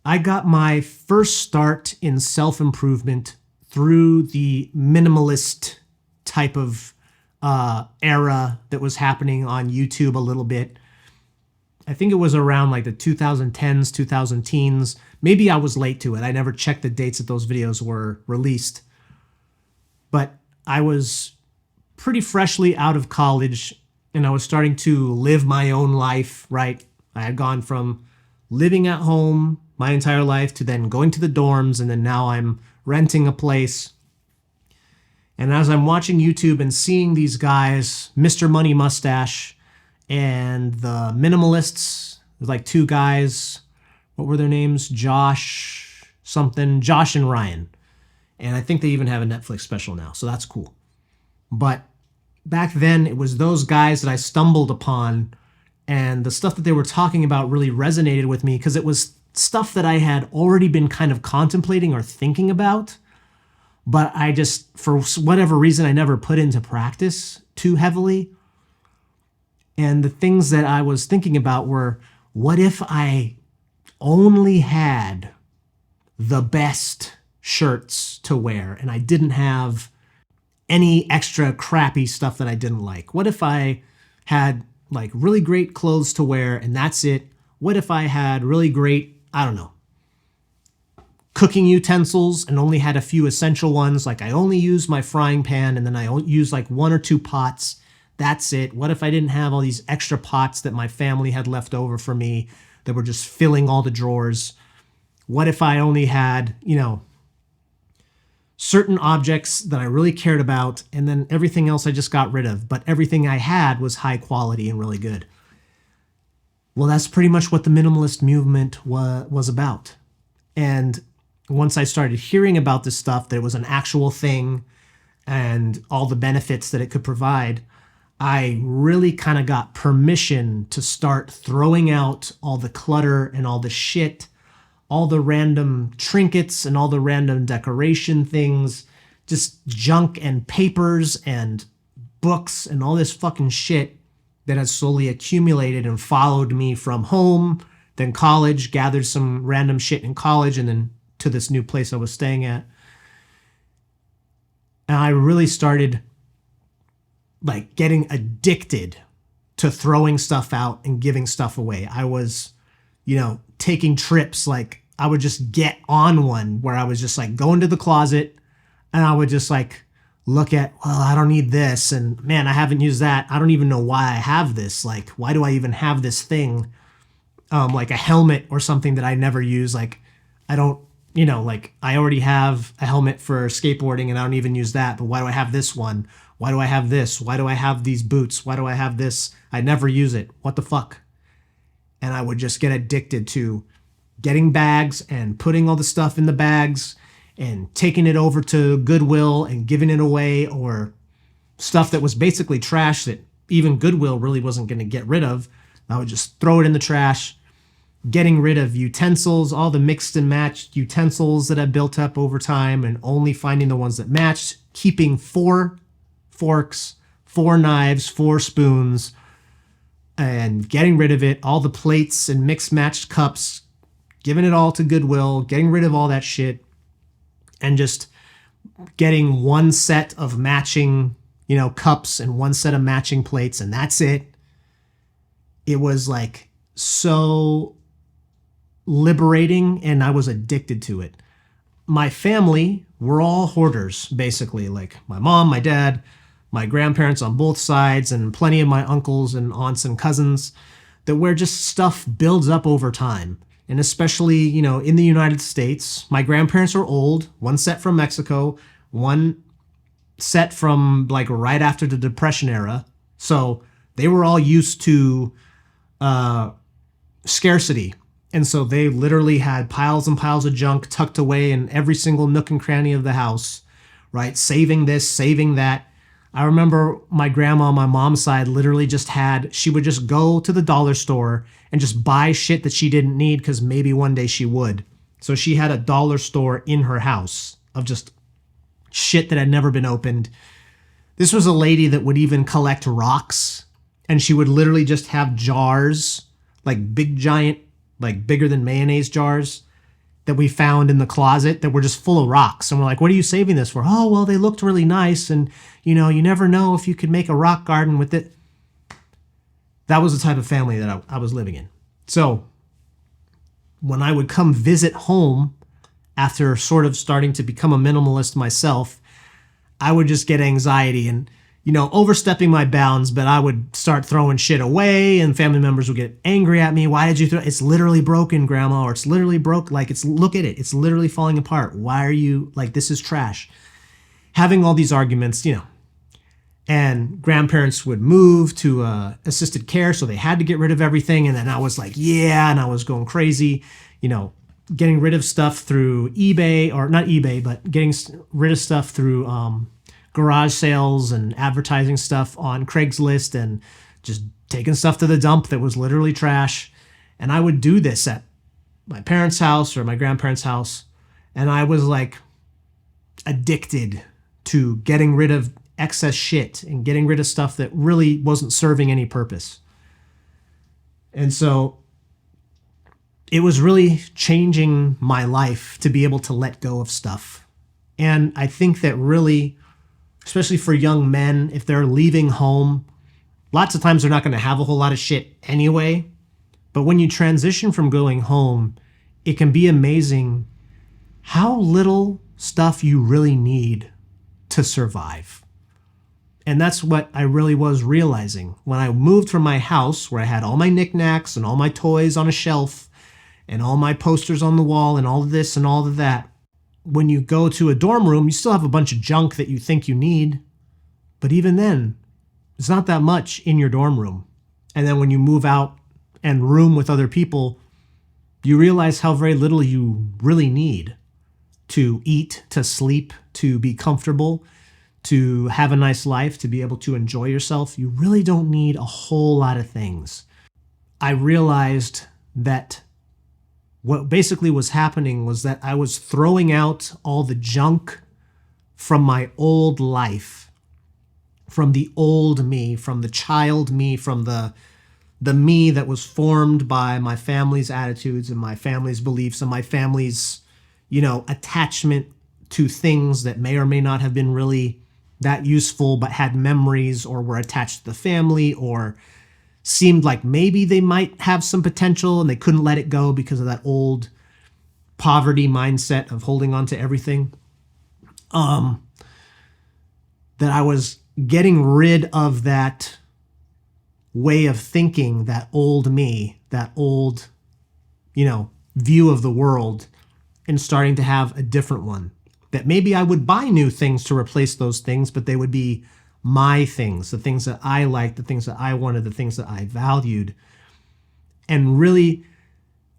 I got my first start in self-improvement through the minimalist type of era that was happening on YouTube a little bit. I think it was around like the 2010s, 2000 teens. Maybe I was late to it. I never checked the dates that those videos were released. But I was pretty freshly out of college and I was starting to live my own life, right? I had gone from living at home my entire life to then going to the dorms, and then now I'm renting a place. And as I'm watching YouTube and seeing these guys, Mr. Money Mustache and the Minimalists, like two guys, what were their names? Josh and Ryan. And I think they even have a Netflix special now, so that's cool. But back then, it was those guys that I stumbled upon, and the stuff that they were talking about really resonated with me because it was stuff that I had already been kind of contemplating or thinking about, but I just, for whatever reason, I never put into practice too heavily. And the things that I was thinking about were, what if I only had the best shirts to wear and I didn't have any extra crappy stuff that I didn't like? What if I had like really great clothes to wear and that's it? What if I had really great, I don't know, cooking utensils and only had a few essential ones? Like I only use my frying pan and then I use like one or two pots. That's it. What if I didn't have all these extra pots that my family had left over for me that were just filling all the drawers? What if I only had, certain objects that I really cared about, and then everything else I just got rid of, but everything I had was high quality and really good? Well, that's pretty much what the minimalist movement was about. And once I started hearing about this stuff, that it was an actual thing and all the benefits that it could provide, I really kind of got permission to start throwing out all the clutter and all the shit, all the random trinkets and all the random decoration things, just junk and papers and books and all this fucking shit that has slowly accumulated and followed me from home, then college, gathered some random shit in college, and then to this new place I was staying at. And I really started like getting addicted to throwing stuff out and giving stuff away. I was, taking trips. Like I would just get on one where I was just like go into the closet and I would just like look at, well, I don't need this. And man, I haven't used that. I don't even know why I have this. Like, why do I even have this thing? Like a helmet or something that I never use. Like I don't, like I already have a helmet for skateboarding and I don't even use that. But why do I have this one? Why do I have this? Why do I have these boots? Why do I have this? I never use it. What the fuck? And I would just get addicted to getting bags and putting all the stuff in the bags and taking it over to Goodwill and giving it away, or stuff that was basically trash that even Goodwill really wasn't going to get rid of. I would just throw it in the trash, getting rid of utensils, all the mixed and matched utensils that I built up over time and only finding the ones that matched, keeping 4 forks, 4 knives, 4 spoons, and getting rid of it, all the plates and mixed matched cups, giving it all to Goodwill, getting rid of all that shit, and just getting one set of matching, cups and one set of matching plates, and that's it. It was like so liberating, and I was addicted to it. My family were all hoarders, basically. Like my mom, my dad, my grandparents on both sides, and plenty of my uncles and aunts and cousins, that where just stuff builds up over time. And especially, in the United States, my grandparents are old, one set from Mexico, one set from like right after the Depression era. So they were all used to scarcity. And so they literally had piles and piles of junk tucked away in every single nook and cranny of the house, right? Saving this, saving that. I remember my grandma on my mom's side literally she would just go to the dollar store and just buy shit that she didn't need because maybe one day she would. So she had a dollar store in her house of just shit that had never been opened. This was a lady that would even collect rocks, and she would literally just have jars, like big giant, like bigger than mayonnaise jars, that we found in the closet that were just full of rocks. And we're like, what are you saving this for? Oh, well, they looked really nice. And, you know, you never know if you could make a rock garden with it. That was the type of family that I was living in. So when I would come visit home after sort of starting to become a minimalist myself, I would just get anxiety and, you know, overstepping my bounds, but I would start throwing shit away and family members would get angry at me. Why did you throw it? It's literally broken, Grandma, or it's literally broke. Like, look at it. It's literally falling apart. Why are you, like, this is trash. Having all these arguments, you know, and grandparents would move to assisted care, so they had to get rid of everything. And then I was like, yeah, and I was going crazy, you know, getting rid of stuff through eBay, or not eBay, but getting rid of stuff through garage sales and advertising stuff on Craigslist and just taking stuff to the dump that was literally trash. And I would do this at my parents' house or my grandparents' house. And I was like addicted to getting rid of excess shit and getting rid of stuff that really wasn't serving any purpose. And so it was really changing my life to be able to let go of stuff. And I think that really, especially for young men, if they're leaving home, lots of times they're not going to have a whole lot of shit anyway. But when you transition from going home, it can be amazing how little stuff you really need to survive. And that's what I really was realizing when I moved from my house, where I had all my knickknacks and all my toys on a shelf and all my posters on the wall and all of this and all of that. When you go to a dorm room, you still have a bunch of junk that you think you need. But even then, it's not that much in your dorm room. And then when you move out and room with other people, you realize how very little you really need to eat, to sleep, to be comfortable, to have a nice life, to be able to enjoy yourself. You really don't need a whole lot of things. I realized that what basically was happening was that I was throwing out all the junk from my old life, from the old me, from the child me, from the me that was formed by my family's attitudes and my family's beliefs and my family's, you know, attachment to things that may or may not have been really that useful, but had memories or were attached to the family or seemed like maybe they might have some potential and they couldn't let it go because of that old poverty mindset of holding on to everything. That I was getting rid of that way of thinking, that old me, that old, you know, view of the world, and starting to have a different one. That maybe I would buy new things to replace those things, but they would be my things, the things that I liked, the things that I wanted, the things that I valued. And really,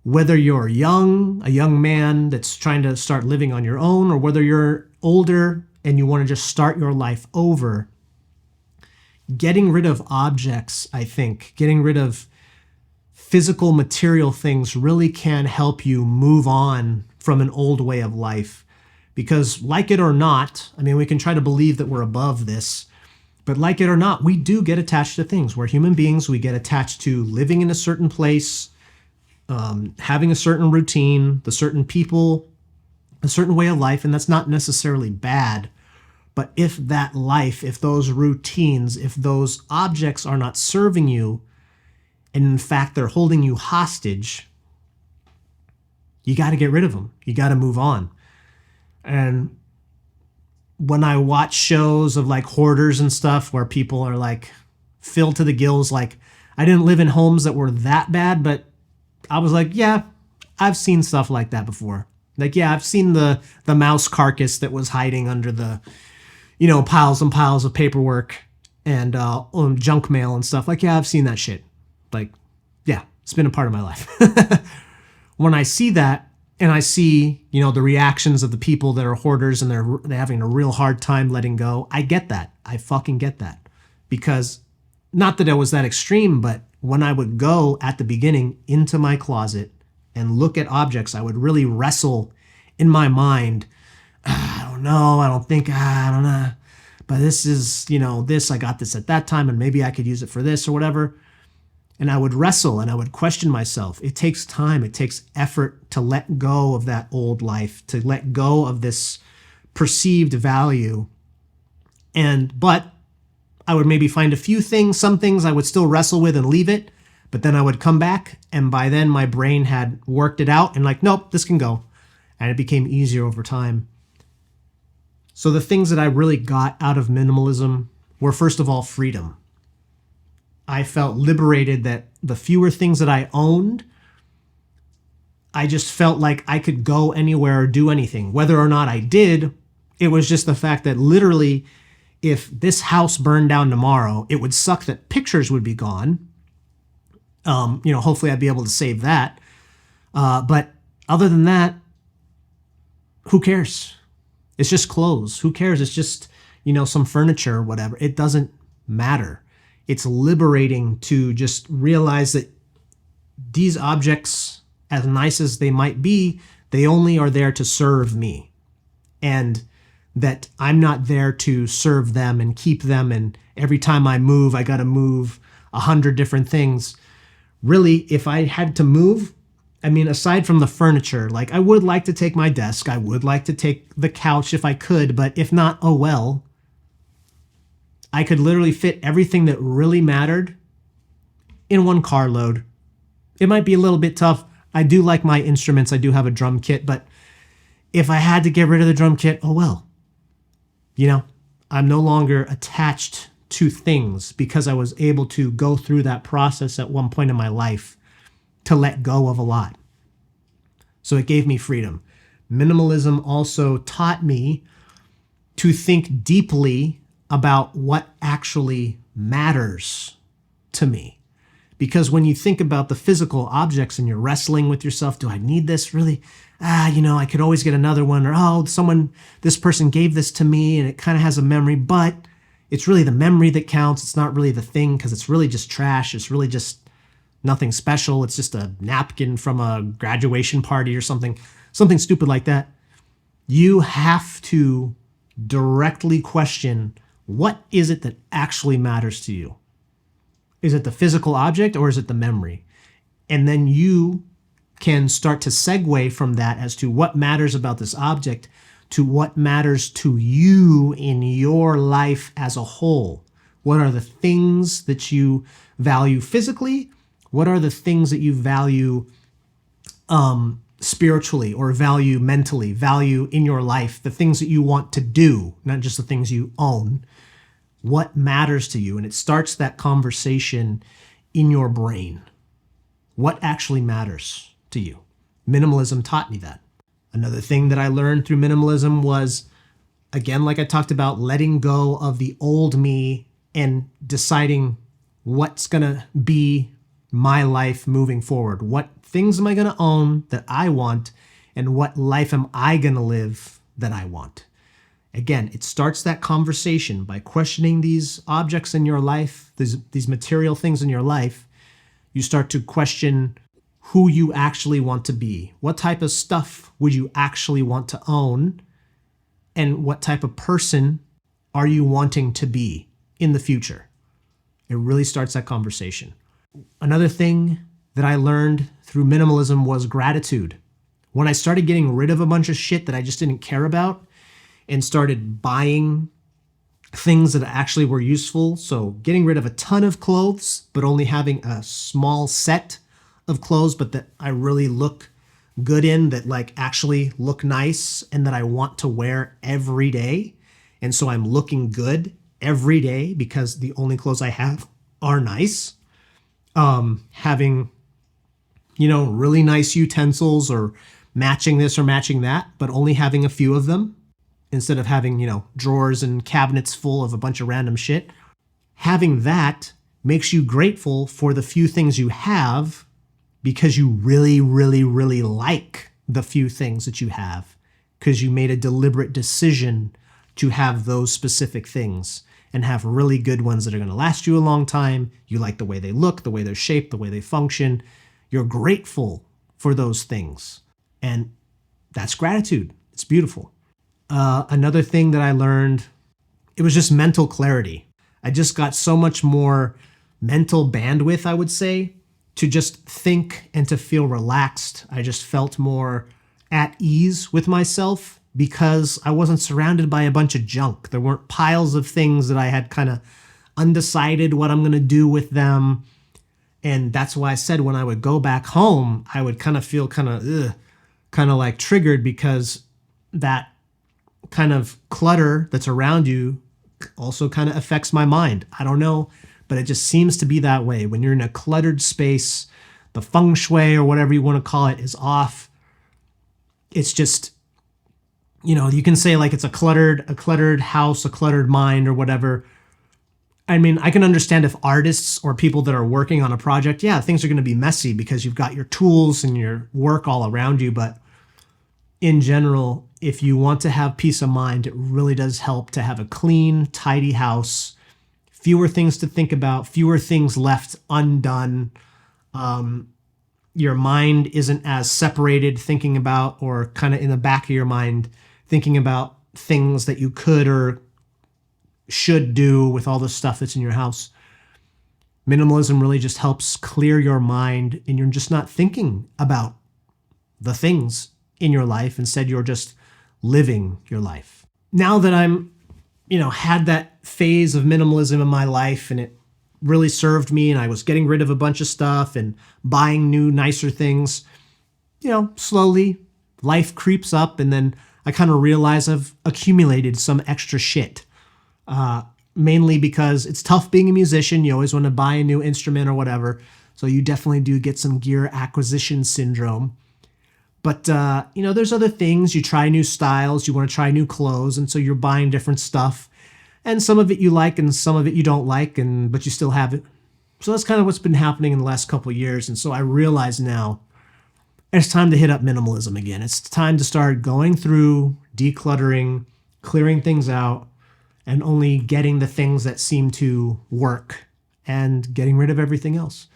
whether you're a young man that's trying to start living on your own, or whether you're older and you want to just start your life over, getting rid of objects, I think, getting rid of physical material things really can help you move on from an old way of life. Because like it or not, I mean, we can try to believe that we're above this, but like it or not, we do get attached to things. We're human beings. We get attached to living in a certain place, having a certain routine, the certain people, a certain way of life, and that's not necessarily bad. But if that life, if those routines, if those objects are not serving you, and in fact they're holding you hostage, you got to get rid of them. You got to move on. And when I watch shows of like hoarders and stuff where people are like filled to the gills, like I didn't live in homes that were that bad, but I was like, yeah, I've seen stuff like that before. Like, yeah, I've seen the mouse carcass that was hiding under the, you know, piles and piles of paperwork and junk mail and stuff. Like, yeah, I've seen that shit. Like, yeah, it's been a part of my life. When I see that, and I see, you know, the reactions of the people that are hoarders and they're having a real hard time letting go, I get that. I fucking get that. Because, not that it was that extreme, but when I would go at the beginning into my closet and look at objects, I would really wrestle in my mind. I don't know. I don't know. But this is, you know, this, I got this at that time and maybe I could use it for this or whatever. And I would wrestle and I would question myself. It takes time, it takes effort to let go of that old life, to let go of this perceived value. But I would maybe find a few things, some things I would still wrestle with and leave it, but then I would come back, and by then my brain had worked it out and like, nope, this can go. And it became easier over time. So the things that I really got out of minimalism were, first of all, freedom. I felt liberated that the fewer things that I owned, I just felt like I could go anywhere or do anything. Whether or not I did, it was just the fact that literally, if this house burned down tomorrow, it would suck that pictures would be gone. Hopefully I'd be able to save that. But other than that, who cares? It's just clothes. Who cares? It's just, some furniture or whatever. It doesn't matter. It's liberating to just realize that these objects, as nice as they might be, they only are there to serve me. And that I'm not there to serve them and keep them. And every time I move, I got to move 100 different things. Really, if I had to move, aside from the furniture, like I would like to take my desk, I would like to take the couch if I could, but if not, oh well. I could literally fit everything that really mattered in one carload. It might be a little bit tough. I do like my instruments. I do have a drum kit, but if I had to get rid of the drum kit, oh well. I'm no longer attached to things because I was able to go through that process at one point in my life to let go of a lot. So it gave me freedom. Minimalism also taught me to think deeply about what actually matters to me. Because when you think about the physical objects and you're wrestling with yourself, do I need this really? I could always get another one. Or, this person gave this to me and it kind of has a memory, but it's really the memory that counts. It's not really the thing because it's really just trash. It's really just nothing special. It's just a napkin from a graduation party or something stupid like that. You have to directly question, what is it that actually matters to you? Is it the physical object or is it the memory? And then you can start to segue from that as to what matters about this object to what matters to you in your life as a whole. What are the things that you value physically? What are the things that you value spiritually or value mentally, value in your life, the things that you want to do, not just the things you own? What matters to you? And it starts that conversation in your brain. What actually matters to you? Minimalism taught me that. Another thing that I learned through minimalism was, again, like I talked about, letting go of the old me and deciding what's going to be my life moving forward. What things am I going to own that I want, and what life am I going to live that I want? Again, it starts that conversation by questioning these objects in your life, these material things in your life. You start to question who you actually want to be. What type of stuff would you actually want to own? And what type of person are you wanting to be in the future? It really starts that conversation. Another thing that I learned through minimalism was gratitude. When I started getting rid of a bunch of shit that I just didn't care about and started buying things that actually were useful, so getting rid of a ton of clothes, but only having a small set of clothes, but that I really look good in, that like actually look nice and that I want to wear every day. And so I'm looking good every day because the only clothes I have are nice. Having, really nice utensils or matching this or matching that, but only having a few of them instead of having, drawers and cabinets full of a bunch of random shit. Having that makes you grateful for the few things you have because you really, really, really like the few things that you have because you made a deliberate decision to have those specific things and have really good ones that are going to last you a long time. You like the way they look, the way they're shaped, the way they function. You're grateful for those things. And that's gratitude. It's beautiful. Another thing that I learned, it was just mental clarity. I just got so much more mental bandwidth, I would say, to just think and to feel relaxed. I just felt more at ease with myself because I wasn't surrounded by a bunch of junk. There weren't piles of things that I had kind of undecided what I'm going to do with them. And that's why I said when I would go back home, I would kind of feel kind of like triggered, because that kind of clutter that's around you also kind of affects my mind. I don't know, but it just seems to be that way. When you're in a cluttered space, the feng shui or whatever you want to call it is off. It's just, you can say like it's a cluttered house, a cluttered mind or whatever. I mean, I can understand if artists or people that are working on a project, yeah, things are going to be messy because you've got your tools and your work all around you. But in general, if you want to have peace of mind, it really does help to have a clean, tidy house, fewer things to think about, fewer things left undone. Your mind isn't as separated thinking about, or kind of in the back of your mind thinking about things that you could or should do with all the stuff that's in your house. Minimalism really just helps clear your mind, and you're just not thinking about the things in your life. Instead, you're just living your life. Now that I'm, had that phase of minimalism in my life, and it really served me, and I was getting rid of a bunch of stuff and buying new, nicer things, slowly life creeps up, and then I kind of realize I've accumulated some extra shit. Mainly because it's tough being a musician. You always want to buy a new instrument or whatever. So you definitely do get some gear acquisition syndrome. But, there's other things. You try new styles. You want to try new clothes. And so you're buying different stuff. And some of it you like and some of it you don't like, but you still have it. So that's kind of what's been happening in the last couple of years. And so I realize now it's time to hit up minimalism again. It's time to start going through, decluttering, clearing things out, and only getting the things that seem to work and getting rid of everything else.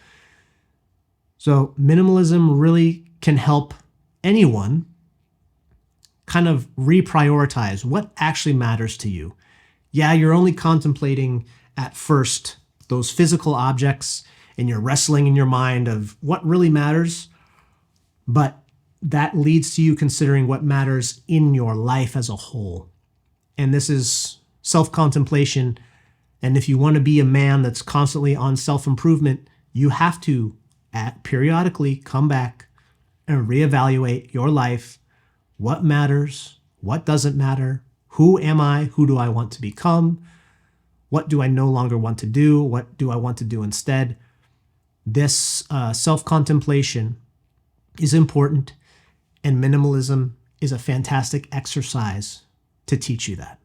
So minimalism really can help anyone kind of reprioritize what actually matters to you. Yeah, you're only contemplating at first those physical objects, and you're wrestling in your mind of what really matters, but that leads to you considering what matters in your life as a whole. And this is self-contemplation. And if you want to be a man that's constantly on self-improvement, you have to periodically come back and reevaluate your life. What matters? What doesn't matter? Who am I? Who do I want to become? What do I no longer want to do? What do I want to do instead? This self-contemplation is important, and minimalism is a fantastic exercise to teach you that.